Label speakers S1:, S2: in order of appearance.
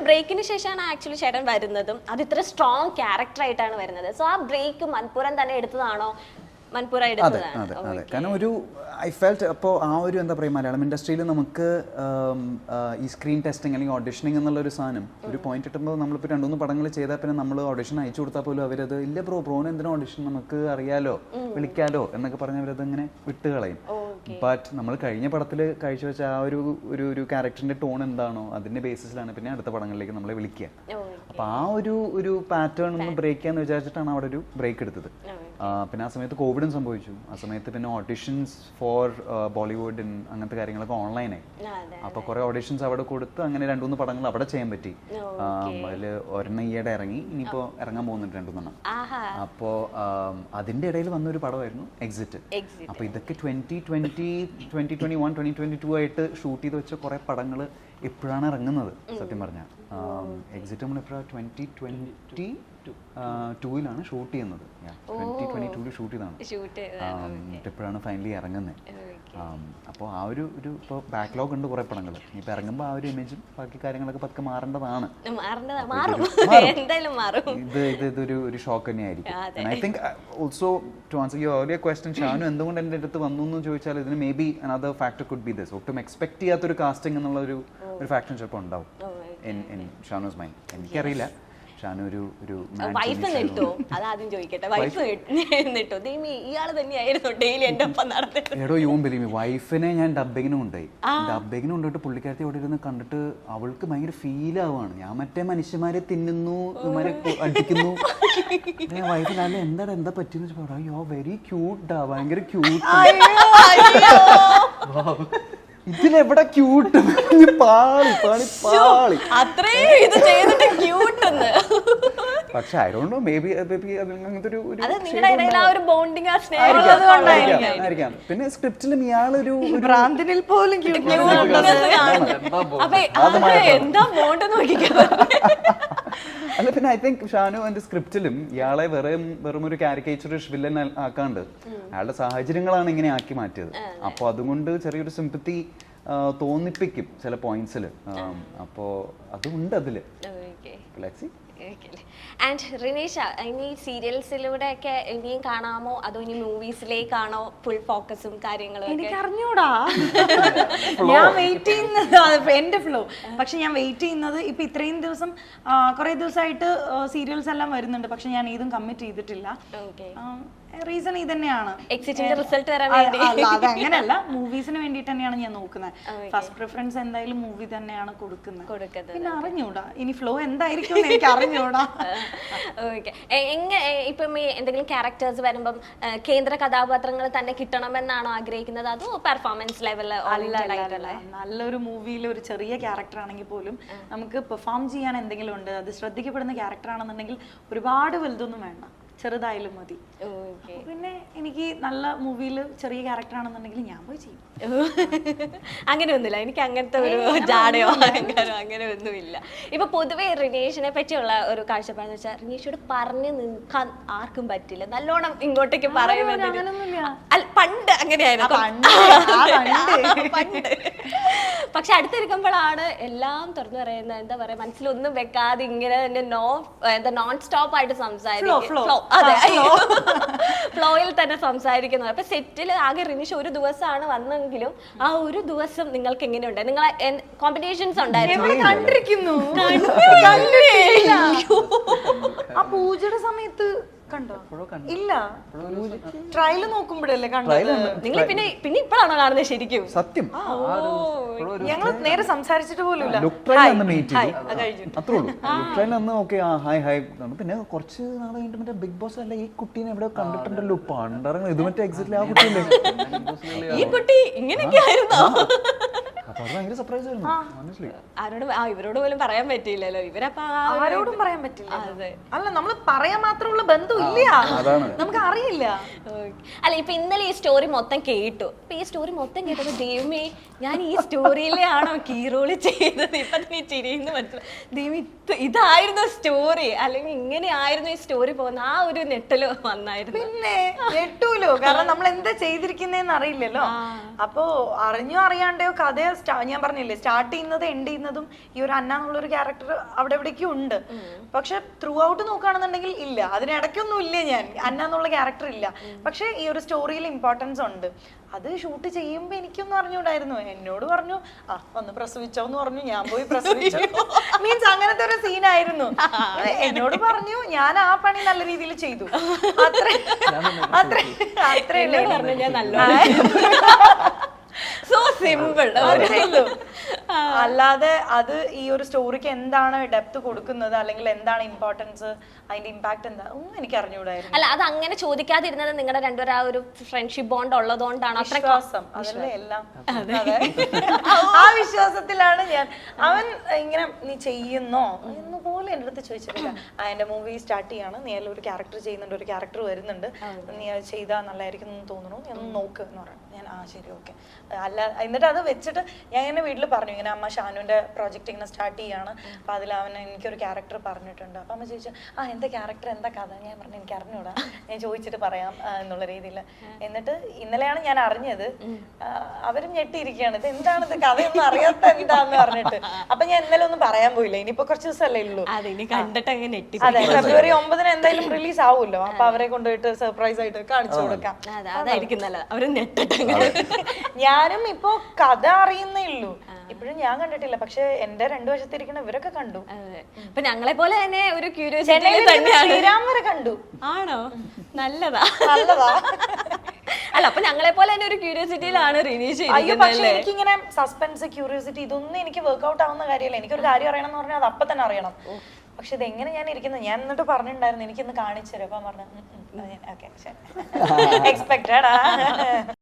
S1: ബ്രേക്കിന് ശേഷമാണ് ആക്ച്വലി ചേട്ടൻ വരുന്നതും അത് ഇത്ര സ്ട്രോങ് ക്യാരക്ടർ ആയിട്ടാണ് വരുന്നത്. സോ ആ ബ്രേക്ക് മൻപൂരൻ തന്നെ എടുത്തതാണോ? മൻപൂര എടുത്തതാണ്.
S2: അതെ, കാരണം ഒരു ഐ ഫെൽറ്റ് അപ്പോൾ ആ ഒരു എന്താ പറയുക, മലയാളം ഇൻഡസ്ട്രിയിൽ നമുക്ക് ഈ സ്ക്രീൻ ടെസ്റ്റിംഗ് അല്ലെങ്കിൽ ഓഡിഷനിങ് എന്നുള്ളൊരു സാധനം ഒരു പോയിന്റ് കിട്ടുമ്പോൾ നമ്മളിപ്പോൾ 2-3 പടങ്ങൾ ചെയ്താൽ പിന്നെ നമ്മൾ ഓഡിഷൻ അയച്ചു കൊടുത്താൽ പോലും അവരത് ഇല്ല പ്രോന് എന്തിനാ ഓഡിഷൻ, നമുക്ക് അറിയാലോ വിളിക്കാലോ എന്നൊക്കെ പറഞ്ഞ് അവരത് ഇങ്ങനെ വിട്ടുകളയും. ബട്ട് നമ്മൾ കഴിഞ്ഞ പടത്തിൽ കാഴ്ചവെച്ച ആ ഒരു ക്യാരക്ടറിന്റെ ടോൺ എന്താണോ അതിന്റെ ബേസിസിലാണ് പിന്നെ അടുത്ത പടങ്ങളിലേക്ക് നമ്മളെ വിളിക്കുക. അപ്പോൾ ആ ഒരു പാറ്റേൺ ഒന്ന് ബ്രേക്ക് ചെയ്യാന്ന് വിചാരിച്ചിട്ടാണ് അവിടെ ഒരു ബ്രേക്ക് എടുത്തത്. പിന്നെ ആ സമയത്ത് കോവിഡും സംഭവിച്ചു. ആ സമയത്ത് പിന്നെ ഓഡിഷൻസ് ഫോർ ബോളിവുഡ് അങ്ങനത്തെ കാര്യങ്ങളൊക്കെ ഓൺലൈനായി. അപ്പോൾ കുറേ ഓഡിഷൻസ് അവിടെ കൊടുത്ത് അങ്ങനെ 2-3 പടങ്ങൾ അവിടെ ചെയ്യാൻ പറ്റി. അതിൽ ഒരെണ്ണം ഈയിടെ ഇറങ്ങി, ഇനിയിപ്പോൾ ഇറങ്ങാൻ പോകുന്നുണ്ട് 2-3 അപ്പോൾ അതിൻ്റെ ഇടയിൽ വന്നൊരു പടമായിരുന്നു എക്സിറ്റ്. അപ്പോൾ ഇതൊക്കെ 2020, 2021, 2022 ആയിട്ട് ഷൂട്ട് ചെയ്ത് വെച്ച കുറേ പടങ്ങൾ എപ്പോഴാണ് ഇറങ്ങുന്നത് സത്യം പറഞ്ഞാൽ. എക്സിറ്റ് നമ്മൾ എപ്പോഴാണ് 2022 ഷൂട്ട് ചെയ്യുന്നത്. 2022 ഷൂട്ട് ചെയ്താണ് എപ്പോഴാണ് ഫൈനലി ഇറങ്ങുന്നത്. അപ്പോൾ ആ ഒരു ഇപ്പോൾ ബാക്ക്ലോഗ് ഉണ്ട് കുറേ പടങ്ങൾ. ഇപ്പോൾ ഇറങ്ങുമ്പോൾ ആ ഒരു ഇമേജും ബാക്കി കാര്യങ്ങളൊക്കെ പതുക്കെ മാറേണ്ടതാണ്. ഇതൊരു ഷോക്ക് തന്നെയായിരിക്കും. I think also to answer your earlier question, Shanu എന്തുകൊണ്ട് എൻ്റെ അടുത്ത് വന്നു എന്ന് ചോദിച്ചാൽ ഇതിന് may be another factor could be this. ഒട്ടും എക്സ്പെക്ട് ചെയ്യാത്തൊരു കാസ്റ്റിംഗ് എന്നുള്ള ഒരു ഫാക്ടർ ചിലപ്പോൾ ഉണ്ടാവും ഇൻ ഷാനൂസ് മൈൻഡ്. എനിക്കറിയില്ല. ഷാനു ഒരു
S1: വൈഫ് നെട്ടോ, അതാദ്യം ചോദിക്കട്ടെ. വൈഫ് നെട്ടോ ഇയാള് തന്നെയായിരുന്നു ഡെയിലി എൻ്റെ ഒപ്പം നടത്തുന്നത്.
S2: എടോ യൂൺ ബിലീവ്, വൈഫിനെ ഞാൻ ഡബ്ബിങ്ങിന് കൊണ്ടുപോയി. ഡബ്ബിങ്ങിന് കൊണ്ടുപോയിട്ട് പുള്ളിക്കാരത്തി അവിടെ ഇരുന്ന് കണ്ടിട്ട് അവൾക്ക് ഭയങ്കര ഫീൽ ആവുകയാണ്. ഞാൻ മറ്റേ മനുഷ്യന്മാരെ തിന്നുന്നു, ഇവന്മാരെ അടിക്കുന്നു. വൈഫ് നല്ല എന്താ പറ്റിയെന്ന് വെച്ചാൽ അയ്യോ വെരി ക്യൂട്ടാ, ഭയങ്കര ക്യൂട്ട്. ഇതിലെവിടെ ക്യൂട്ട്, പാളി പാളി പാളി
S1: അത്രയും ഇത് ചെയ്തിട്ട് ക്യൂട്ടെന്ന്.
S2: പക്ഷെ I don't know, may be അങ്ങനത്തെ ഒരു ആയിരിക്കാം. പിന്നെ സ്ക്രിപ്റ്റിലും ഇയാളൊരു
S1: ഭ്രാന്തനിൽ പോലും
S2: അല്ല. പിന്നെ ഐ തിങ്ക് ഷാനു എൻ്റെ സ്ക്രിപ്റ്റിലും ഇയാളെ വെറും ഒരു കാരിക്കേച്ചറിഷ് വില്ലൻ ആക്കാണ്ട് അയാളുടെ സാഹചര്യങ്ങളാണ് ഇങ്ങനെ ആക്കി മാറ്റിയത്. അപ്പോൾ അതുകൊണ്ട് ചെറിയൊരു സിമ്പത്തി തോന്നിപ്പിക്കും ചില പോയിന്റ്സിൽ. അപ്പോൾ അതുണ്ട് അതില്.
S1: ആൻഡ് റിനീഷ, ഇനി സീരിയൽസിലൂടെ ഒക്കെ ഇനിയും കാണാമോ അതോ ഇനി മൂവീസിലേക്കാണോ ഫുൾ ഫോക്കസും കാര്യങ്ങളും?
S3: എനിക്ക് അറിഞ്ഞൂടാ. ഞാൻ വെയിറ്റ് ചെയ്യുന്നത് എന്റെ ഫ്ലോ. പക്ഷെ ഞാൻ വെയിറ്റ് ചെയ്യുന്നത് ഇപ്പൊ ഇത്രയും ദിവസം കുറെ ദിവസമായിട്ട് സീരിയൽസ് എല്ലാം വരുന്നുണ്ട്. പക്ഷെ ഞാൻ ഏതും കമ്മിറ്റ് ചെയ്തിട്ടില്ല. റീസൺ ഇത് തന്നെയാണ്,
S1: എക്സിറ്റിന്റെ റിസൾട്ട് വരാൻ വേണ്ടി.
S3: അത് അങ്ങനെയല്ല, മൂവീസിന് വേണ്ടിട്ട് തന്നെയാണ് ഞാൻ നോക്കുന്നത്. ഫസ്റ്റ് പ്രിഫറൻസ് എന്തായാലും മൂവി തന്നെയാണ് കൊടുക്കുന്നത്. പിന്നെ അറിഞ്ഞൂടാ ഇനി ഫ്ലോ എന്തായിരിക്കും എനിക്ക് അറിഞ്ഞൂടാ.
S1: ഇപ്പം എന്തെങ്കിലും ക്യാരക്ടേഴ്സ് വരുമ്പം കേന്ദ്ര കഥാപാത്രങ്ങൾ തന്നെ കിട്ടണമെന്നാണോ ആഗ്രഹിക്കുന്നത്, അതോ പെർഫോമൻസ് ലെവലിൽ?
S3: നല്ലൊരു മൂവിയിൽ ഒരു ചെറിയ ക്യാരക്ടർ ആണെങ്കിൽ പോലും നമുക്ക് പെർഫോം ചെയ്യാൻ എന്തെങ്കിലും ഉണ്ട്, അത് ശ്രദ്ധിക്കപ്പെടുന്ന ക്യാരക്ടർ ആണെന്നുണ്ടെങ്കിൽ ഒരുപാട് വലുതൊന്നും വേണ്ട, ചെറുതായാലും മതി. പിന്നെ എനിക്ക് നല്ല മൂവിയിൽ ചെറിയ ക്യാരക്ടർ ആണെന്നുണ്ടെങ്കിൽ ഞാൻ പോയി ചെയ്യും.
S1: അങ്ങനെ ഒന്നുമില്ല, എനിക്ക് അങ്ങനത്തെ ഒരു ജാടയോ അഹങ്കാരോ അങ്ങനെ ഒന്നുമില്ല. ഇപ്പൊ പൊതുവെ റിനീഷിനെ പറ്റിയുള്ള ഒരു കാഴ്ചപ്പാടെന്ന് വെച്ചാൽ റിനീഷോട് പറഞ്ഞു നിൽക്കാൻ ആർക്കും പറ്റില്ല, നല്ലോണം ഇങ്ങോട്ടേക്ക് പറയുന്നത്. പണ്ട് അങ്ങനെയായിരുന്നു, പണ്ട്. പക്ഷെ അടുത്തിരിക്കുമ്പോഴാണ് എല്ലാം തുറന്നു പറയുന്നത്. എന്താ പറയാ, മനസ്സിലൊന്നും വെക്കാതെ ഇങ്ങനെ തന്നെ നോൺ സ്റ്റോപ്പ് ആയിട്ട് സംസാരിക്കും. അതെ, ഫ്ലോയിൽ തന്നെ സംസാരിക്കുന്നത്. അപ്പൊ സെറ്റിൽ ആകെ റിനീഷ് ഒരു ദിവസമാണ് വന്നെങ്കിലും ആ ഒരു ദിവസം നിങ്ങൾക്ക് എങ്ങനെയുണ്ട്? നിങ്ങൾ കോമ്പറ്റീഷൻസ് ഉണ്ടായിരുന്നു?
S3: കണ്ടിരിക്കുന്നു. ആ പൂജയുടെ സമയത്ത് കണ്ടോ? ഇല്ല, ട്രയൽ നോക്കുമ്പോഴല്ലേ കണ്ടത്.
S1: നിങ്ങൾ പിന്നെ ഇപ്പോഴാണോ കാണുന്നത് ശരിക്കും?
S2: സത്യം
S3: ഞങ്ങൾ നേരെ സംസാരിച്ചിട്ട് പോലും
S2: പിന്നെ കുറച്ച് നാൾ കഴിഞ്ഞിട്ട് മറ്റേ ബിഗ് ബോസ് അല്ല ഈ കുട്ടീനെ എവിടെ കണ്ടിട്ടുണ്ടല്ലോ, പണ്ടറങ്ങ ഇത് മറ്റേ എക്സിറ്റിൽ ആ കുട്ടിയല്ലേ,
S1: ഈ കുട്ടി ഇങ്ങനെയൊക്കെ ആയിരുന്നോ?
S2: അത് ഭയങ്കര സർപ്രൈസ് ആയിരുന്നു honestly.
S1: ഇവരോട് പോലും പറയാൻ പറ്റിയില്ലല്ലോ, ഇവരപ്പോ
S3: ആരോടും പറയാൻ പറ്റില്ല.
S1: അതെ.
S3: അല്ല നമ്മൾ പറയാൻ മാത്രമുള്ള ബന്ധം ഇല്ല, നമുക്ക് അറിയില്ല.
S1: അല്ല ഇപ്പൊ ഇന്നലെ ഈ സ്റ്റോറി മൊത്തം കേട്ടു. ഇപ്പൊ ഈ സ്റ്റോറി മൊത്തം കേട്ടപ്പോ ദൈവമേ ഞാൻ ഈ സ്റ്റോറിയിലെ ആണോ കീറോള് ചെയ്തത്, ഇപ്പൊ തന്നെ ചിരിന്ന് മനസ്സിലായി. ദൈവം ഇതായിരുന്നു സ്റ്റോറി, അല്ലെങ്കിൽ ഇങ്ങനെയായിരുന്നു ഈ സ്റ്റോറി പോകുന്ന ആ ഒരു നെട്ടല് വന്നായിരുന്നു.
S3: പിന്നെ ഞെട്ടൂലോ, കാരണം നമ്മൾ എന്താ ചെയ്തിരിക്കുന്നതെന്ന് അറിയില്ലല്ലോ. അപ്പോ അറിഞ്ഞോ അറിയാണ്ടോ കഥ ഞാൻ പറഞ്ഞില്ലേ, സ്റ്റാർട്ട് ചെയ്യുന്നത് എൻഡ് ചെയ്യുന്നതും ഈ ഒരു അന്ന എന്നുള്ളൊരു ക്യാരക്ടർ അവിടെ എവിടേക്കും ഉണ്ട്. പക്ഷെ ത്രൂ ഔട്ട് നോക്കുകയാണെന്നുണ്ടെങ്കിൽ ഇല്ല, അതിനിടയ്ക്കൊന്നും ഇല്ല, ഞാൻ അന്ന എന്നുള്ള ക്യാരക്ടർ ഇല്ല. പക്ഷെ ഈ ഒരു സ്റ്റോറിയിൽ ഇമ്പോർട്ടൻസ് ഉണ്ട്. അത് ഷൂട്ട് ചെയ്യുമ്പോ എനിക്കൊന്നും അറിഞ്ഞൂടായിരുന്നു. എന്നോട് പറഞ്ഞു വന്ന് പ്രസവിച്ചോന്ന് പറഞ്ഞു, ഞാൻ പോയി പ്രസവിച്ചു. മീൻസ് അങ്ങനത്തെ ഒരു സീനായിരുന്നു. എന്നോട് പറഞ്ഞു, ഞാൻ ആ പണി നല്ല രീതിയിൽ ചെയ്തു. അത്രേ
S1: പറഞ്ഞു ഞാൻ നല്ല സോ സിമ്പിൾ.
S3: അല്ലാതെ അത് ഈ ഒരു സ്റ്റോറിക്ക് എന്താണ് ഡെപ്ത് കൊടുക്കുന്നത്, അല്ലെങ്കിൽ എന്താണ് ഇമ്പോർട്ടൻസ്, അതിന്റെ ഇമ്പാക്ട് എന്താ ഒന്നും എനിക്ക് അറിഞ്ഞുകൂടായിരുന്നു.
S1: അല്ല അത് അങ്ങനെ ചോദിക്കാതിരുന്നത് നിങ്ങളുടെ രണ്ടുപേരും ആ ഒരു ഫ്രണ്ട്ഷിപ്പ് ബോണ്ട് ഉള്ളതുകൊണ്ടാണ്.
S3: വിശ്വാസം അതല്ലേ എല്ലാം. ആ വിശ്വാസത്തിലാണ് ഞാൻ. അവൻ ഇങ്ങനെ നീ ചെയ്യുന്നോ എന്ന് പോലും എൻ്റെ അടുത്ത് ചോദിച്ചിട്ടില്ല. എന്റെ മൂവി സ്റ്റാർട്ട് ചെയ്യാണ്, നീ ഒരു ക്യാരക്ടർ ചെയ്യുന്നുണ്ട്, ഒരു ക്യാരക്ടർ വരുന്നുണ്ട്, നീ അത് ചെയ്താൽ നല്ലതായിരിക്കും എന്ന് തോന്നുന്നു, ഞാൻ നോക്ക് എന്ന് പറഞ്ഞു. ഞാൻ ശരി ഓക്കെ. അല്ല എന്നിട്ട് അത് വെച്ചിട്ട് ഞാൻ ഇങ്ങനെ വീട്ടിൽ പറഞ്ഞു, ഇങ്ങനെ അമ്മ ഷാനുവിന്റെ പ്രോജക്റ്റ് ഇങ്ങനെ സ്റ്റാർട്ട് ചെയ്യാണ്, അപ്പൊ അതിൽ അവൻ എനിക്കൊരു ക്യാരക്ടർ പറഞ്ഞിട്ടുണ്ട്. അപ്പൊ അമ്മ ചോദിച്ചു എന്താ ക്യാരക്ടർ, എന്താ കഥ? ഞാൻ പറഞ്ഞു എനിക്ക് അറിഞ്ഞൂടാ, ഞാൻ ചോദിച്ചിട്ട് പറയാം എന്നുള്ള രീതിയിൽ. എന്നിട്ട് ഇന്നലെയാണ് ഞാൻ അറിഞ്ഞത്. അവരും ഞെട്ടിയിരിക്കുകയാണ്, ഇത് എന്താണിത്, കഥയൊന്നും അറിയാത്ത എന്താന്ന് പറഞ്ഞിട്ട്. അപ്പൊ ഞാൻ ഇന്നലെ ഒന്നും പറയാൻ പോയില്ല, ഇനിയിപ്പോ കുറച്ച് ദിവസമല്ലേ ഉള്ളൂ.
S1: അതെ,
S3: ഫെബ്രുവരി 9 എന്തായാലും റിലീസ് ആവുമല്ലോ, അപ്പൊ അവരെ കൊണ്ടുപോയിട്ട് സർപ്രൈസ് ആയിട്ട് കാണിച്ചു കൊടുക്കാം.
S1: അതായിരിക്കും നല്ലത്, അവര് നെട്ടിട്ട്.
S3: ഞാനും ഇപ്പൊ കഥ അറിയുന്നേ ഉള്ളൂ, ഇപ്പോഴും ഞാൻ കണ്ടിട്ടില്ല. പക്ഷെ എന്റെ രണ്ടു വശത്തിരിക്കുന്ന ഇവരൊക്കെ കണ്ടു.
S1: അപ്പൊ ഞങ്ങളെ പോലെ തന്നെ ഒരു ക്യൂരിയോസിറ്റി
S3: ശ്രീരാം വരെ കണ്ടു.
S1: ആണോ? നല്ലതാ.
S3: നല്ലതാ.
S1: അല്ല അപ്പൊ ഞങ്ങളെ പോലെ തന്നെ ഒരു ക്യൂരിയോസിറ്റിയിലാണ് റിനീഷ്
S3: പക്ഷെ എനിക്കിങ്ങനെ സസ്പെൻസ്, ക്യൂരിയോസിറ്റി ഇതൊന്നും എനിക്ക് വർക്ക്ഔട്ട് ആവുന്ന കാര്യമല്ല. എനിക്കൊരു കാര്യം അറിയണം എന്ന് പറഞ്ഞാൽ അത് അപ്പൊ തന്നെ അറിയണം. പക്ഷെ ഇതെങ്ങനെ ഞാൻ ഇരിക്കുന്നത്, ഞാൻ എന്നിട്ട് പറഞ്ഞിട്ടുണ്ടായിരുന്നു എനിക്കൊന്ന് കാണിച്ചു തരും. അപ്പൊ പറഞ്ഞു ഓക്കെ ശരി, എക്സ്പെക്റ്റഡ്.